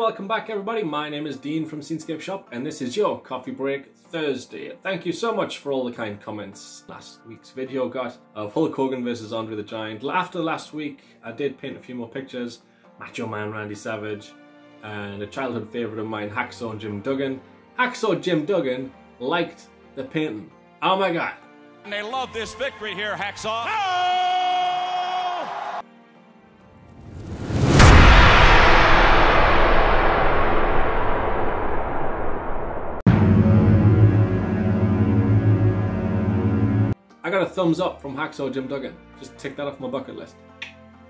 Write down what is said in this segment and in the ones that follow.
welcome back everybody. My name is Dean from Scenescapeshop and this is your Coffee Break Thursday. Thank you so much for all the kind comments. Last week's video got of Hulk Hogan versus Andre the Giant. After last week I did paint a few more pictures. Macho Man Randy Savage and a childhood favourite of mine, Hacksaw Jim Duggan. Hacksaw Jim Duggan liked the painting. Oh my god. And they love this victory here, Hacksaw. Oh! I got a thumbs up from Hacksaw Jim Duggan. Just tick that off my bucket list.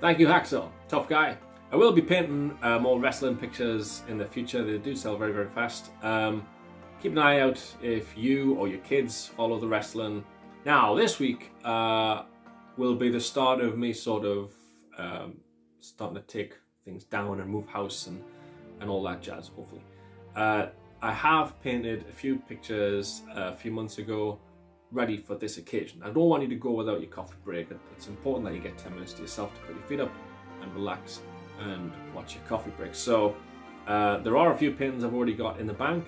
Thank you, Hacksaw. Tough guy. I will be painting more wrestling pictures in the future. They do sell very, very fast. Keep an eye out if you or your kids follow the wrestling. Now, this week will be the start of me sort of starting to take things down and move house and all that jazz, hopefully. I have painted a few pictures a few months ago ready for this occasion. I don't want you to go without your coffee break. It's important that you get 10 minutes to yourself to put your feet up and relax and watch your coffee break. So there are a few paintings I've already got in the bank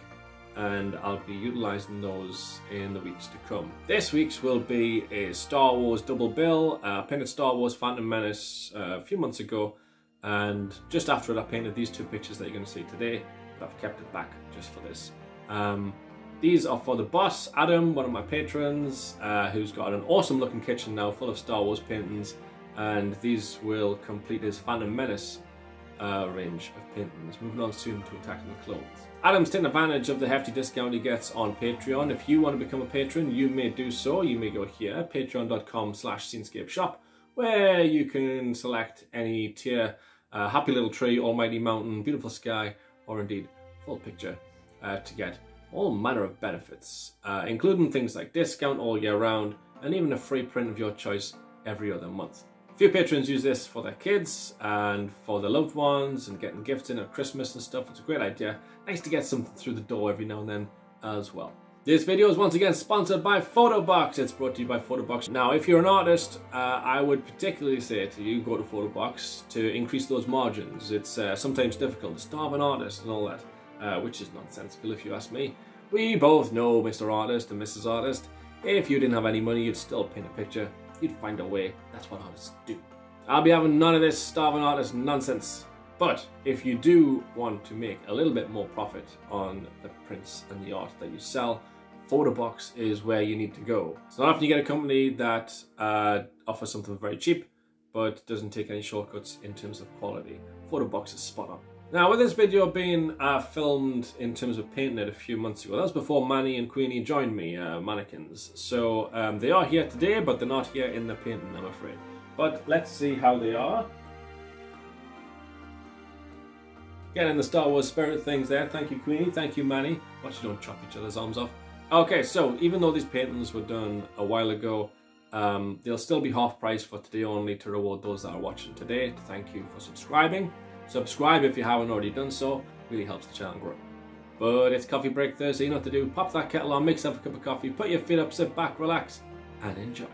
and I'll be utilising those in the weeks to come. This week's will be a Star Wars double bill. I painted Star Wars Phantom Menace a few months ago, and just after it I painted these two pictures that you're going to see today, but I've kept it back just for this. These are for the boss, Adam, one of my patrons, who's got an awesome looking kitchen now full of Star Wars paintings, and these will complete his Phantom Menace range of paintings. Moving on soon to Attacking the Clones. Adam's taking advantage of the hefty discount he gets on Patreon. If you want to become a patron, you may do so. You may go here, patreon.com/Scenescapeshop, where you can select any tier, Happy Little Tree, Almighty Mountain, Beautiful Sky, or indeed full picture to get all manner of benefits, including things like discount all year round and even a free print of your choice every other month. A few patrons use this for their kids and for their loved ones and getting gifts in at Christmas and stuff. It's a great idea. Nice to get something through the door every now and then as well. This video is once again sponsored by Photobox. It's brought to you by Photobox. Now, if you're an artist, I would particularly say to you, go to Photobox to increase those margins. It's sometimes difficult to starve an artist and all that. Which is nonsensical if you ask me. We both know, Mr. Artist and Mrs. Artist, if you didn't have any money, you'd still paint a picture. You'd find a way. That's what artists do. I'll be having none of this starving artist nonsense. But if you do want to make a little bit more profit on the prints and the art that you sell, Photobox is where you need to go. It's not often you get a company that offers something very cheap, but doesn't take any shortcuts in terms of quality. Photobox is spot on. Now, with this video being filmed in terms of painting it a few months ago, that was before Manny and Queenie joined me, mannequins. So they are here today, but they're not here in the painting, I'm afraid. But let's see how they are. Getting the Star Wars spirit things there. Thank you, Queenie. Thank you, Manny. Watch you don't chop each other's arms off. Okay, so even though these paintings were done a while ago, they'll still be half price for today only to reward those that are watching today. Thank you for subscribing. Subscribe if you haven't already done so, really helps the channel grow. But it's Coffee Break Thursday, you know what to do. Pop that kettle on, make yourself a cup of coffee, put your feet up, sit back, relax, and enjoy.